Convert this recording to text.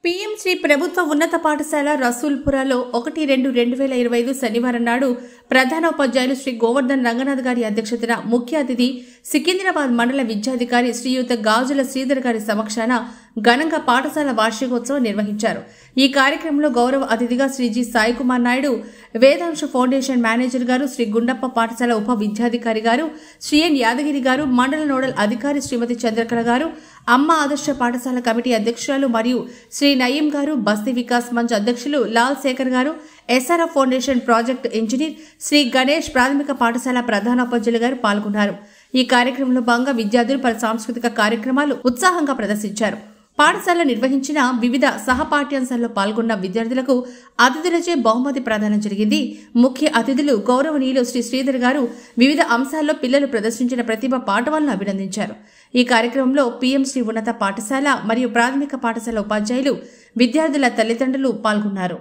పీఎంశ్రీ ప్రభుత్వ ఉన్నత పాఠశాల రసూల్పురలో 1-2-2025 శనివారం నాడు ప్రధానోపాధ్యాయులు శ్రీ గోవర్ధన్ రంగనాథ్ గారి అధ్యక్షతన ముఖ్య అతిథి సికింద్రాబాద్ మండల విద్యాధికారి శ్రీయుత గాజుల శ్రీధర్ గారి సమక్షాన ఘనంగా పాఠశాల వార్షికోత్సవం నిర్వహించారు. ఈ కార్యక్రమంలో గౌరవ అతిథిగా Shri G Sai Kumar Naidu, వేదాంశ foundation manager గారు శ్రీ గుండప్ప పాఠశాల ఉప విద్యాధికారి గారు శ్రీ ఎన్ యాదగిరి గారు, మండల నోడల్ అధికారి శ్రీమతి చంద్రకళ గారు, అమ్మ ఆదర్శ పాఠశాల కమిటీ అధ్యక్షురాలు మరియు శ్రీ నయీం గారు, బస్తీ వికాస్ మంచ్ అధ్యక్షులు Lal Shekhar garu, SRF Foundation project engineer Shri Ganesh, ప్రాథమిక పాఠశాల ప్రధానోపాధ్యాయులు గారు పాల్గొన్నారు. ఈ కార్యక్రమంలో భాగంగా విద్యార్థులు పలు సాంస్కృతిక కార్యక్రమాలు ఉత్సాహంగా ప్రదర్శించారు. పాఠశాల నిర్వహించిన వివిధ సహపాఠ్యాంశాల్లో పాల్గొన్న విద్యార్థులకు అతిథులచే బహుమతి ప్రదానం జరిగింది. ముఖ్య అతిథులు గౌరవనీయులు శ్రీ శ్రీధర్ గారు వివిధ అంశాల్లో పిల్లలు ప్రదర్శించిన ప్రతిభ పాఠవాలను అభినందించారు. ఈ కార్యక్రమంలో పీఎంశ్రీ ఉన్నత పాఠశాల మరియు ప్రాథమిక పాఠశాల ఉపాధ్యాయులు, విద్యార్థుల తల్లిదండ్రులు పాల్గొన్నారు.